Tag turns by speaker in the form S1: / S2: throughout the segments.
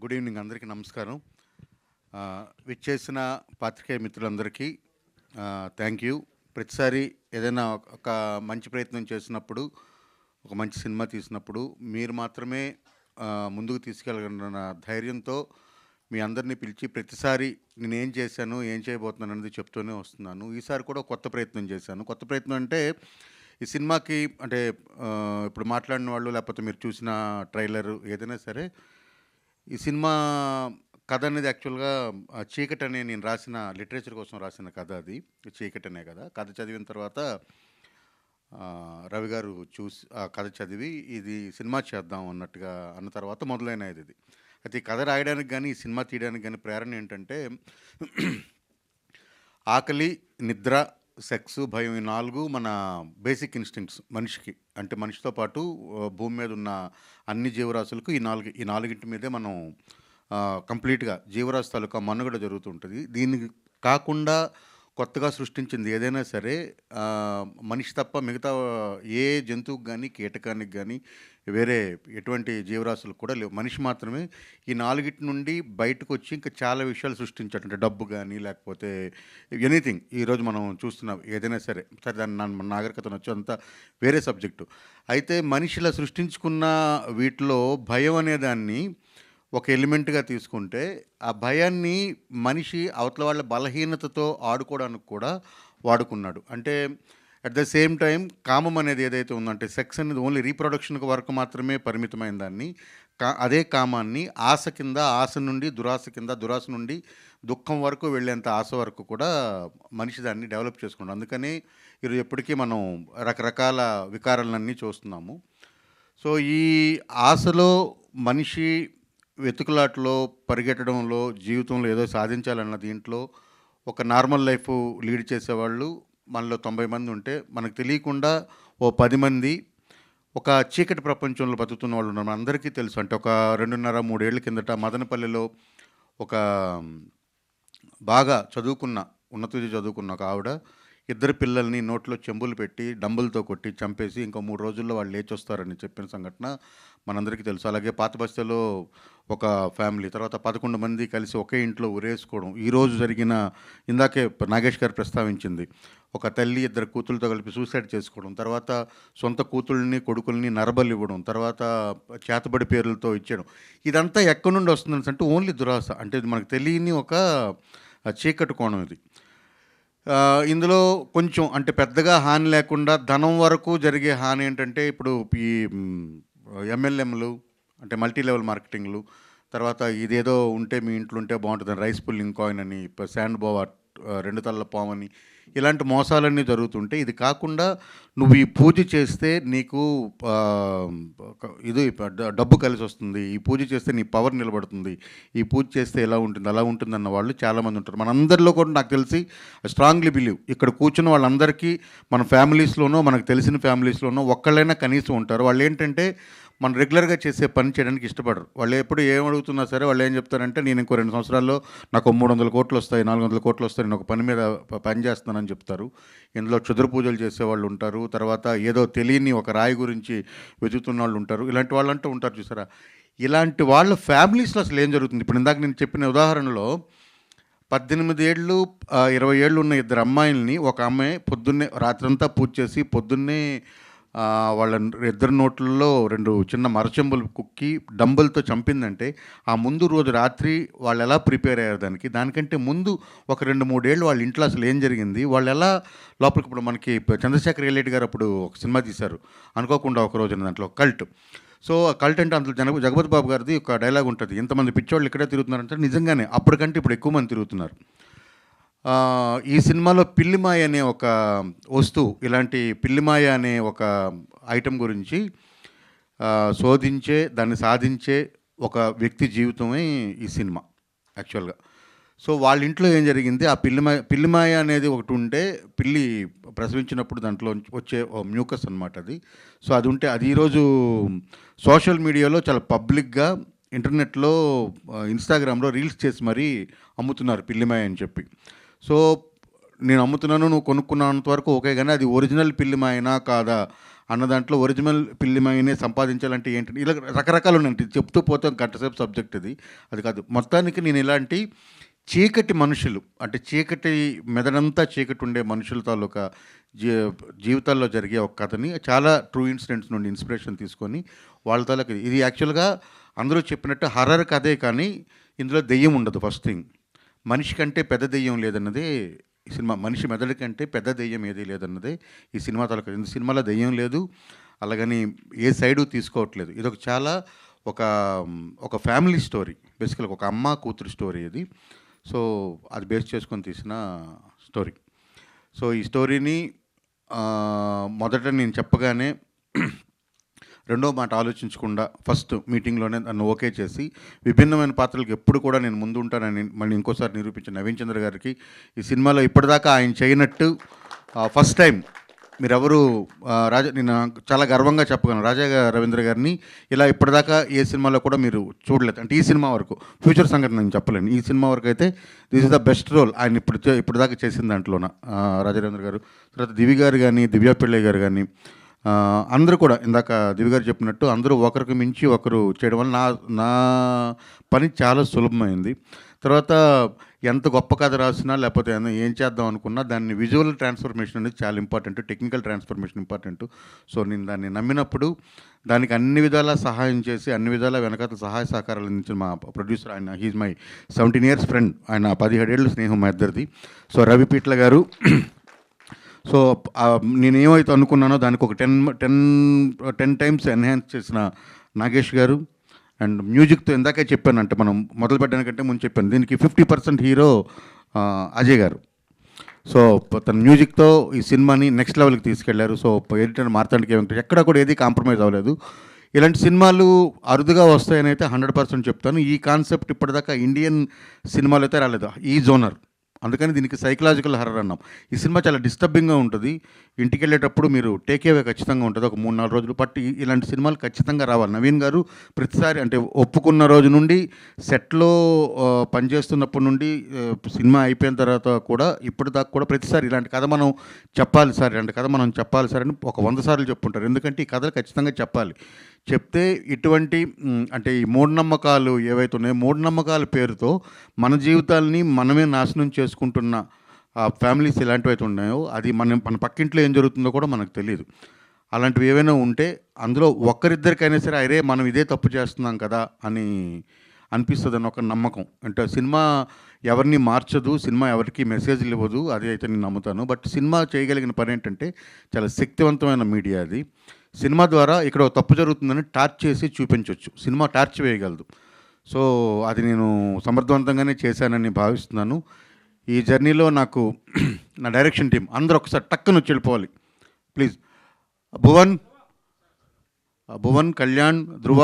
S1: Good evening అందరికీ నమస్కారం. విచ్చేసిన పాత్రికేయ మిత్రులందరికీ థ్యాంక్ యూ. ప్రతిసారి ఏదైనా ఒక మంచి ప్రయత్నం చేసినప్పుడు, ఒక మంచి సినిమా తీసినప్పుడు మీరు మాత్రమే ముందుకు తీసుకెళ్ళగలన్న ధైర్యంతో మీ అందరినీ పిలిచి ప్రతిసారి నేనేం చేశాను, ఏం చేయబోతున్నాను అనేది చెప్తూనే వస్తున్నాను. ఈసారి కూడా కొత్త ప్రయత్నం చేశాను. కొత్త ప్రయత్నం అంటే ఈ సినిమాకి అంటే ఇప్పుడు మాట్లాడిన వాళ్ళు లేకపోతే మీరు చూసిన ట్రైలర్ ఏదైనా సరే, ఈ సినిమా కథ అనేది యాక్చువల్‌గా 'చీకటి' అనే నేను రాసిన లిటరేచర్ కోసం రాసిన కథ అది. 'చీకటి' అనే కథ. కథ చదివిన తర్వాత రవి గారు చూసి ఆ కథ చదివి ఇది సినిమా చేద్దాం అన్నట్టుగా అన్న తర్వాత మొదలైనది ఇది. అయితే ఈ కథ రాయడానికి గానీ, ఈ సినిమా తీయడానికి గానీ ప్రేరణ ఏంటంటే ఆకలి, నిద్ర, సెక్స్, భయం ఈ 4 మన బేసిక్ ఇన్‌స్టింక్ట్స్ మనిషికి. అంటే మనిషితో పాటు భూమి మీద ఉన్న అన్ని జీవరాశులకు ఈ నాలుగింటి మీదే మనం కంప్లీట్‌గా జీవరాశి తాలూకా మనుగడ జరుగుతూ ఉంటది. దీనికి కాకుండా కొత్తగా సృష్టించింది ఏదైనా సరే మనిషి తప్ప మిగతా ఏ జంతువుకి గానీ, కీటకానికి గానీ, వేరే ఎటువంటి జీవరాశులకు కూడా లేవు. మనిషి మాత్రమే ఈ 4 నుండి బయటకొచ్చి ఇంకా చాలా విషయాలు సృష్టించాడు. అంటే డబ్బు గానీ, లేకపోతే ఎనీథింగ్ ఈరోజు మనం చూస్తున్నాం ఏదైనా సరే. సరే దాన్ని నాగరికత అనొచ్చు, అంతా వేరే సబ్జెక్టు. అయితే మనిషి ఇలా సృష్టించుకున్న వీటిలో భయం అనేదాన్ని ఒక ఎలిమెంట్‌గా తీసుకుంటే, ఆ భయాన్ని మనిషి అవతల వాళ్ళ బలహీనతతో ఆడుకోవడానికి కూడా వాడుకున్నాడు. అంటే అట్ ద సేమ్ టైమ్ కామం అనేది ఏదైతే ఉందో, అంటే సెక్స్ అనేది ఓన్లీ రీప్రొడక్షన్ వరకు మాత్రమే పరిమితమైన దాన్ని, అదే కామాన్ని ఆశ కింద, ఆశ నుండి దురాశ కింద, దురాశ నుండి దుఃఖం వరకు వెళ్ళేంత ఆశ వరకు కూడా మనిషి దాన్ని డెవలప్ చేసుకున్నాడు. అందుకని ఈరోజు ఎప్పటికీ మనం రకరకాల వికారాలన్నీ చూస్తున్నాము. సో, ఈ ఆశలో మనిషి వెతుకులాటలో, పరిగెట్టడంలో, జీవితంలో ఏదో సాధించాలన్న దీంట్లో ఒక నార్మల్ లైఫ్ లీడ్ చేసేవాళ్ళు మనలో 90 మంది ఉంటే, మనకు తెలియకుండా ఓ 10 మంది ఒక చీకటి ప్రపంచంలో బతుకుతున్న వాళ్ళు ఉన్నారు. మనందరికీ తెలుసు. అంటే ఒక 2.5, 3 ఏళ్ల కిందట మదనపల్లిలో ఒక బాగా చదువుకున్న, ఉన్నత విద్య చదువుకున్న ఒక ఆవిడ ఇద్దరు పిల్లల్ని నోట్లో చెంబులు పెట్టి, డంబులతో కొట్టి చంపేసి ఇంకో 3 రోజుల్లో వాళ్ళు లేచొస్తారని చెప్పిన సంఘటన మనందరికీ తెలుసు. అలాగే పాత బస్తీలో ఒక ఫ్యామిలీ, తర్వాత 11 మంది కలిసి ఒకే ఇంట్లో ఉరేసుకోవడం. ఈరోజు జరిగిన, ఇందాకే నాగేష్ గారు ప్రస్తావించింది, ఒక తల్లి 2 కూతుళ్ళతో కలిపి సూసైడ్ చేసుకోవడం, తర్వాత సొంత కూతుళ్ళని, కొడుకుల్ని నరబలివ్వడం, తర్వాత చేతబడి పేర్లతో ఇచ్చేయడం. ఇదంతా ఎక్కడి నుండి వస్తుందనంటే ఓన్లీ దురాశ. అంటే ఇది మనకు తెలియని ఒక చీకటి కోణం ఇది. ఇందులో కొంచెం అంటే పెద్దగా హాని లేకుండా ధనం వరకు జరిగే హాని ఏంటంటే, ఇప్పుడు ఈ ఎంఎల్ఎంలు అంటే మల్టీ లెవెల్ మార్కెటింగ్‌లు, తర్వాత ఇదేదో ఉంటే మీ ఇంట్లో ఉంటే బాగుంటుందని రైస్ పుల్లింగ్ కాయిన్ అని, శాండ్ బోవా 2 తలల పామని, ఇలాంటి మోసాలన్నీ జరుగుతుంటే, ఇది కాకుండా నువ్వు ఈ పూజ చేస్తే నీకు ఇది డబ్బు కలిసి వస్తుంది, ఈ పూజ చేస్తే నీ పవర్ నిలబడుతుంది, ఈ పూజ చేస్తే ఎలా ఉంటుంది, అలా ఉంటుందన్న వాళ్ళు చాలామంది ఉంటారు. మనందరిలో కూడా నాకు తెలిసి స్ట్రాంగ్లీ బిలీవ్, ఇక్కడ కూర్చున్న వాళ్ళందరికీ మన ఫ్యామిలీస్లోనో, మనకు తెలిసిన ఫ్యామిలీస్లోనో ఒక్కళ్ళైనా కనీసం ఉంటారు. వాళ్ళు ఏంటంటే మనం రెగ్యులర్గా చేసే పని చేయడానికి ఇష్టపడరు. వాళ్ళు ఎప్పుడు ఏం అడుగుతున్నా సరే వాళ్ళు ఏం చెప్తారంటే, నేను ఇంకో 2 సంవత్సరాల్లో నాకు 300 కోట్లు వస్తాయి, 400 కోట్లు వస్తాయి, నేను ఒక పని మీద పని చేస్తున్నానని చెప్తారు. ఇందులో క్షుద్ర పూజలు చేసేవాళ్ళు ఉంటారు. తర్వాత ఏదో తెలియని ఒక రాయి గురించి వెతుకుతున్న వాళ్ళు ఉంటారు. ఇలాంటి వాళ్ళంటూ ఉంటారు చూసారా. ఇలాంటి వాళ్ళ ఫ్యామిలీస్లో అసలు ఏం జరుగుతుంది? ఇప్పుడు ఇందాక నేను చెప్పిన ఉదాహరణలో 18 ఏళ్ళు 20 ఏళ్ళు ఉన్న 2 అమ్మాయిల్ని ఒక అమ్మాయి పొద్దున్నే రాత్రంతా పూజ చేసి పొద్దున్నే వాళ్ళ 2 నోట్లలో 2 చిన్న మరచెంబులు కుక్కి డంబులతో చంపిందంటే, ఆ ముందు రోజు రాత్రి వాళ్ళు ఎలా ప్రిపేర్ అయ్యారు దానికంటే ముందు ఒక 2-3 ఏళ్ళు వాళ్ళ ఇంట్లో అసలు ఏం జరిగింది, వాళ్ళు ఎలా లోపలికి. ఇప్పుడు మనకి చంద్రశేఖర్ రెడ్డి గారు అప్పుడు ఒక సినిమా తీశారు అనుకోకుండా ఒక రోజున, దాంట్లో కల్ట్. సో ఆ కల్ట్ అంటే అందులో జగపతి బాబు గారిది ఒక డైలాగ్ ఉంటుంది, ఇంతమంది పిచ్చోళ్ళు ఇక్కడే తిరుగుతున్నారంటే నిజంగానే అప్పటికంటే ఇప్పుడు ఎక్కువ మంది తిరుగుతున్నారు. ఈ సినిమాలో పిల్లిమాయ అనే ఒక వస్తువు, ఇలాంటి పిల్లిమాయ అనే ఒక ఐటెం గురించి శోధించే, దాన్ని సాధించే ఒక వ్యక్తి జీవితమే ఈ సినిమా యాక్చువల్గా. సో వాళ్ళ ఇంట్లో ఏం జరిగింది, ఆ పిల్లిమాయ అనేది ఒకటి ఉంటే, పిల్లి ప్రసవించినప్పుడు దాంట్లో వచ్చే మ్యూకస్ అనమాట అది. సో అది ఉంటే అది ఈరోజు సోషల్ మీడియాలో చాలా పబ్లిక్గా ఇంటర్నెట్లో, ఇన్స్టాగ్రామ్లో రీల్స్ చేసి మరీ అమ్ముతున్నారు పిల్లిమాయ అని చెప్పి. సో నేను అమ్ముతున్నాను, నువ్వు కొనుక్కున్నంత వరకు ఓకే, కానీ అది ఒరిజినల్ పిల్లిమాయనా కాదా అన్న దాంట్లో ఒరిజినల్ ఫిల్మ్ సంపాదించాలంటే ఏంటంటే ఇలా రకరకాలు ఉన్నాయి. చెప్తూ పోతే గంటసేపు సబ్జెక్ట్ ఇది. అది కాదు. మొత్తానికి నేను ఇలాంటి చీకటి మనుషులు అంటే చీకటి మెదడంతా చీకటి ఉండే మనుషుల తాలూకా జీ జీవితాల్లో జరిగే ఒక కథని చాలా ట్రూ ఇన్సిడెంట్స్ నుండి ఇన్స్పిరేషన్ తీసుకొని వాళ్ళ తాలూకా ఇది యాక్చువల్గా అందరూ చెప్పినట్టు హర్రర్ కథే, కానీ ఇందులో దెయ్యం ఉండదు. ఫస్ట్ థింగ్, మనిషి కంటే పెద్ద దెయ్యం లేదన్నదే ఈ సినిమా. మనిషి మెదడు కంటే పెద్ద దెయ్యం ఏదీ లేదన్నదే ఈ సినిమా తాలూకా. ఈ సినిమాలో దెయ్యం లేదు, అలాగని ఏ సైడు తీసుకోవట్లేదు. ఇది చాలా ఒక ఒక ఫ్యామిలీ స్టోరీ, బేసికల్గా ఒక అమ్మ కూతురు స్టోరీ ఇది. సో అది బేస్ చేసుకొని తీసిన స్టోరీ. సో ఈ స్టోరీని మొదట నేను చెప్పగానే రెండో మాట ఆలోచించకుండా ఫస్ట్ మీటింగ్లోనే నన్ను ఓకే చేసి విభిన్నమైన పాత్రలకు ఎప్పుడు కూడా నేను ముందు ఉంటానని మళ్ళీ ఇంకోసారి నిరూపించిన నవీన్ చంద్ర గారికి, ఈ సినిమాలో ఇప్పటిదాకా ఆయన చేయనట్టు ఫస్ట్ టైం మీరెవరు నేను చాలా గర్వంగా చెప్పగలను, రాజా రవీంద్ర గారిని ఇలా ఇప్పటిదాకా ఏ సినిమాలో కూడా మీరు చూడలేదు. అంటే ఈ సినిమా వరకు, ఫ్యూచర్ సంగతి నేను చెప్పలేను, ఈ సినిమా వరకు అయితే this is the best role ఆయన ఇప్పటిదాకా చేసిన దాంట్లోన. రాజా రవీంద్ర గారు, తర్వాత దివి గారు కానీ, దివ్యా పిళ్ళయ్య గారు కానీ, అందరూ కూడా ఇందాక దివి గారు చెప్పినట్టు అందరూ ఒకరికి మించి ఒకరు చేయడం వల్ల నా పని చాలా సులభమైంది. తర్వాత ఎంత గొప్ప కథ రాసినా లేకపోతే ఏం చేద్దాం అనుకున్నా దాన్ని విజువల్ ట్రాన్స్ఫర్మేషన్ అనేది చాలా important, technical transformation important. So నేను దాన్ని నమ్మినప్పుడు దానికి అన్ని విధాలా సహాయం చేసి అన్ని విధాలా వెనకాల సహాయ సహకారాలు అందించిన మా ప్రొడ్యూసర్, ఆయన హీజ్ మై 17 years ఫ్రెండ్, ఆయన 17 ఏళ్ళు స్నేహం మా ఇద్దరిది. సో రవి పీట్ల గారు. సో నేనేమైతే అనుకున్నానో దానికి ఒక 10 times ఎన్హాన్స్ చేసిన నాగేష్ గారు. అండ్ మ్యూజిక్తో ఇందాకే చెప్పాను, అంటే మనం మొదలు పెట్టడానికంటే ముందు చెప్పాను, దీనికి 50% హీరో అజయ్ గారు. సో తన మ్యూజిక్తో ఈ సినిమాని నెక్స్ట్ లెవెల్కి తీసుకెళ్లారు. సో ఎడిటర్ మార్తాండికే వెంకటేష్ ఎక్కడ కూడా ఏది కాంప్రమైజ్ అవ్వలేదు. ఇలాంటి సినిమాలు అరుదుగా వస్తాయని అయితే 100% చెప్తాను. ఈ కాన్సెప్ట్ ఇప్పటిదాకా ఇండియన్ సినిమాలు అయితే రాలేదు, ఈ జోనర్. అందుకని దీనికి సైకలాజికల్ హర్రర్ అన్నాం. ఈ సినిమా చాలా డిస్టర్బింగ్గా ఉంటుంది. ఇంటికి వెళ్ళేటప్పుడు మీరు టేకేవే ఖచ్చితంగా ఉంటుంది, ఒక 3-4 రోజులు పట్టి. ఇలాంటి సినిమాలు ఖచ్చితంగా రావాలి. నవీన్ గారు ప్రతిసారి అంటే ఒప్పుకున్న రోజు నుండి సెట్లో పనిచేస్తున్నప్పటి నుండి సినిమా అయిపోయిన తర్వాత కూడా ఇప్పటిదాకా కూడా ప్రతిసారి ఇలాంటి కథ మనం చెప్పాలి సార్, ఇలాంటి కథ మనం చెప్పాలి సార్ అని ఒక 100 సార్లు చెప్పుంటారు. ఎందుకంటే ఈ కథలు ఖచ్చితంగా చెప్పాలి. చెప్తే ఇటువంటి అంటే ఈ మూఢనమ్మకాలు ఏవైతే ఉన్నాయో, మూఢనమ్మకాల పేరుతో మన జీవితాలని మనమే నాశనం చేసుకుంటున్న ఫ్యామిలీస్ ఎలాంటివి అయితే ఉన్నాయో, అది మన పక్కింట్లో ఏం జరుగుతుందో కూడా మనకు తెలియదు. అలాంటివి ఏవైనా ఉంటే అందులో ఒక్కరిద్దరికైనా సరే అరే మనం ఇదే తప్పు చేస్తున్నాం కదా అని అనిపిస్తుందని ఒక నమ్మకం. అంటే సినిమా ఎవరిని మార్చదు, సినిమా ఎవరికి మెసేజ్లు ఇవ్వదు, అది అయితే నేను నమ్ముతాను. బట్ సినిమా చేయగలిగిన పని ఏంటంటే చాలా శక్తివంతమైన మీడియా అది. సినిమా ద్వారా ఇక్కడ తప్పు జరుగుతుందని టార్చ్ చేసి చూపించవచ్చు, సినిమా టార్చ్ వేయగలదు. సో అది నేను సమర్థవంతంగానే చేశానని భావిస్తున్నాను. ఈ జర్నీలో నాకు నా డైరెక్షన్ టీం అందరూ ఒకసారి టక్కున వచ్చి వెళ్ళిపోవాలి ప్లీజ్. భువన్, కళ్యాణ్, ధ్రువ,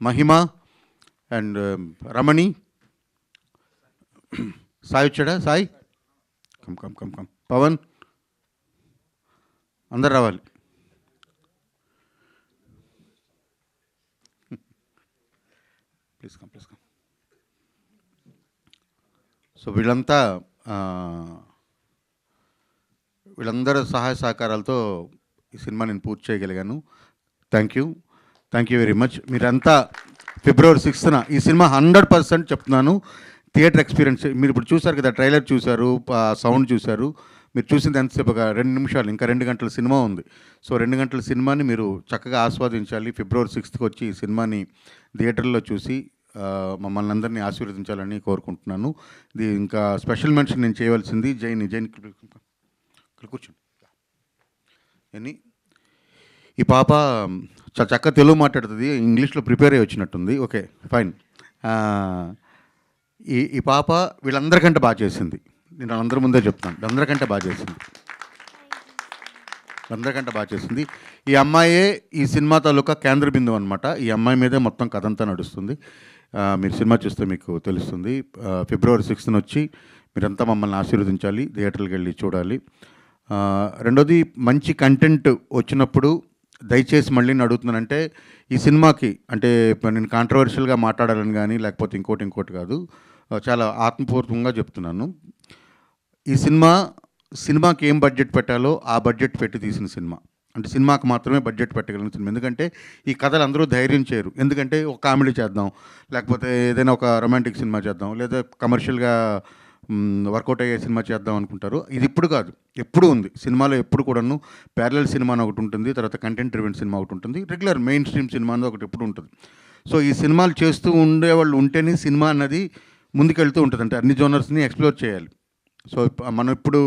S1: మహిమ అండ్ రమణి, సాయి వచ్చాడా? Sai come come come come Pavan, అందరు రావాలి. Please come. సో వీళ్ళందరూ సహాయ సహకారాలతో ఈ సినిమా నేను పూర్తి చేయగలిగాను. Thank you very much. మీరంతా February 6th ఈ సినిమా 100% చెప్తున్నాను థియేటర్ ఎక్స్పీరియన్స్. మీరు ఇప్పుడు చూసారు కదా, ట్రైలర్ చూశారు, సౌండ్ చూశారు. మీరు చూసింది ఎంతసేపు? ఒక 2 నిమిషాలు. ఇంకా 2 గంటల సినిమా ఉంది. సో 2 గంటల సినిమాని మీరు చక్కగా ఆస్వాదించాలి. February 6th వచ్చి ఈ సినిమాని థియేటర్లో చూసి మమ్మల్ని అందరినీ ఆశీర్వదించాలని కోరుకుంటున్నాను. ఇది ఇంకా స్పెషల్ మెన్షన్ నేను చేయవలసింది జైన్ కూర్చోండి. ఈ పాప చాలా చక్కగా తెలుగు మాట్లాడుతుంది, ఇంగ్లీష్లో ప్రిపేర్ అయ్యి వచ్చినట్టుంది. Okay fine. ఈ పాప వీళ్ళందరికంటే బాగా చేసింది. నేను అందరి ముందే చెప్తున్నాను, అందరికంటే బాగా చేసింది. ఈ అమ్మాయే ఈ సినిమా తాలూకా కేంద్ర బిందువు అనమాట. ఈ అమ్మాయి మీదే మొత్తం కథ అంతా నడుస్తుంది. మీరు సినిమా చూస్తే మీకు తెలుస్తుంది. February 6th వచ్చి మీరంతా మమ్మల్ని ఆశీర్వదించాలి, థియేటర్కి వెళ్ళి చూడాలి. రెండోది, మంచి కంటెంట్ వచ్చినప్పుడు దయచేసి మళ్ళీ నేను అడుగుతున్నానంటే, ఈ సినిమాకి అంటే నేను కాంట్రవర్షియల్గా మాట్లాడాలని కానీ లేకపోతే ఇంకోటి కాదు, చాలా ఆత్మపూర్వకంగా చెప్తున్నాను. ఈ సినిమాకి ఏం బడ్జెట్ పెట్టాలో ఆ బడ్జెట్ పెట్టి తీసిన సినిమా. అంటే సినిమాకి మాత్రమే బడ్జెట్ పెట్టగలిగిన సినిమా. ఎందుకంటే ఈ కథలు అందరూ ధైర్యం చేయరు. ఎందుకంటే ఒక కామెడీ చేద్దాం, లేకపోతే ఏదైనా ఒక రొమాంటిక్ సినిమా చేద్దాం, లేదా కమర్షియల్‌గా వర్కౌట్ అయ్యే సినిమా చేద్దాం అనుకుంటారు. ఇది ఇప్పుడు కాదు, ఎప్పుడూ ఉంది. సినిమాలో ఎప్పుడు కూడాను ప్యారలల్ సినిమా అని ఒకటి ఉంటుంది. తర్వాత కంటెంట్ డ్రివెన్ సినిమా ఒకటి ఉంటుంది. రెగ్యులర్ మెయిన్ స్ట్రీమ్ సినిమా అనేది ఒకటి ఎప్పుడు ఉంటుంది. సో ఈ సినిమాలు చేస్తూ ఉండేవాళ్ళు ఉంటేనే సినిమా అన్నది ముందుకెళ్తూ ఉంటుంది. అంటే అన్ని జోనర్స్‌ని ఎక్స్‌ప్లోర్ చేయాలి. సో మనం ఇప్పుడు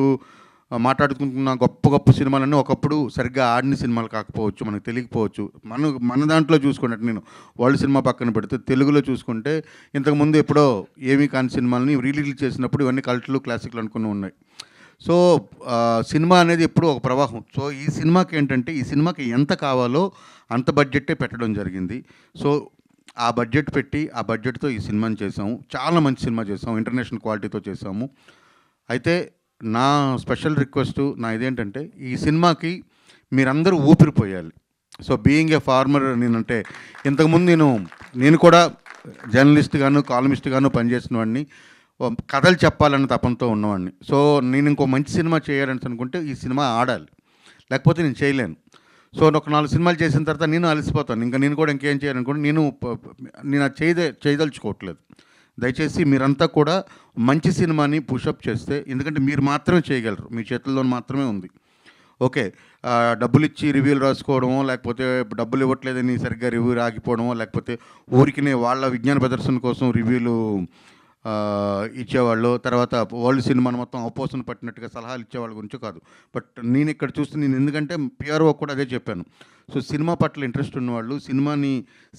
S1: మాట్లాడుకుంటున్న గొప్ప గొప్ప సినిమాలన్నీ ఒకప్పుడు సరిగ్గా ఆడిన సినిమాలు కాకపోవచ్చు, మనకు తెలియకపోవచ్చు. మన దాంట్లో చూసుకున్నట్టు నేను వరల్డ్ సినిమా పక్కన పెడితే తెలుగులో చూసుకుంటే ఇంతకుముందు ఎప్పుడో ఏమీ కాని సినిమాలని రిలీజ్ చేసినప్పుడు ఇవన్నీ కల్ట్లు, క్లాసిక్లు అనుకుని ఉన్నాయి. సో సినిమా అనేది ఎప్పుడూ ఒక ప్రవాహం. సో ఈ సినిమాకి ఏంటంటే ఈ సినిమాకి ఎంత కావాలో అంత బడ్జెట్టే పెట్టడం జరిగింది. సో ఆ బడ్జెట్ పెట్టి ఆ బడ్జెట్‌తో ఈ సినిమాని చేసాము. చాలా మంచి సినిమా చేసాము. ఇంటర్నేషనల్ క్వాలిటీతో చేసాము. అయితే నా స్పెషల్ రిక్వెస్టు నా ఇదేంటంటే ఈ సినిమాకి మీరందరూ ఊపిరిపోయాలి. సో బీయింగ్ ఏ ఫార్మర్ నేనంటే ఇంతకుముందు నేను కూడా జర్నలిస్ట్‌గాను, కాలమిస్ట్‌గాను పనిచేసిన వాడిని. కథలు చెప్పాలన్న తపనతో ఉన్నవాడిని. సో నేను ఇంకో మంచి సినిమా చేయాలని అనుకుంటే ఈ సినిమా ఆడాలి. లేకపోతే నేను చేయలేను. సో ఒక 4 సినిమాలు చేసిన తర్వాత నేను అలసిపోతాను. నేను కూడా ఇంకేం చేయాలనుకుంటే నేను అది చేయదలుచుకోవట్లేదు. దయచేసి మీరంతా కూడా మంచి సినిమాని పుషప్ చేస్తే, ఎందుకంటే మీరు మాత్రమే చేయగలరు. మీ చేతుల్లో మాత్రమే ఉంది. ఓకే. డబ్బులిచ్చి రివ్యూలు రాసుకోవడమో, లేకపోతే డబ్బులు ఇవ్వట్లేదని సరిగ్గా రివ్యూ ఆగిపోవడమో, లేకపోతే ఊరికినే వాళ్ళ విజ్ఞాన ప్రదర్శన కోసం రివ్యూలు ఇచ్చేవాళ్ళు. తర్వాత వరల్డ్ సినిమాను మొత్తం అపోసన పట్టినట్టుగా సలహాలు ఇచ్చేవాళ్ళ గురించి కాదు. బట్ నేను ఇక్కడ చూస్తే ఎందుకంటే పిఆర్ఓ కూడా అదే చెప్పాను. సో సినిమా పట్ల ఇంట్రెస్ట్ ఉన్నవాళ్ళు,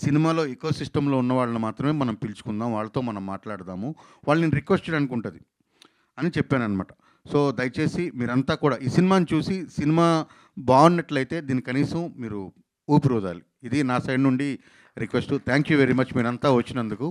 S1: సినిమాలో ఎకో సిస్టమ్‌లో ఉన్న వాళ్ళని మాత్రమే మనం పిలుచుకుందాం. వాళ్ళతో మనం మాట్లాడదాము. వాళ్ళని రిక్వెస్ట్ చేయడానికి ఉంటది అని చెప్పాననమాట. సో దయచేసి మీరంతా కూడా ఈ సినిమాని చూసి సినిమా బాగున్నట్లయితే దీన్ని కనీసం మీరు ఊపిరూదాలి. ఇది నా సైడ్ నుండి request. Thank you very much మీరంతా వచ్చినందుకు.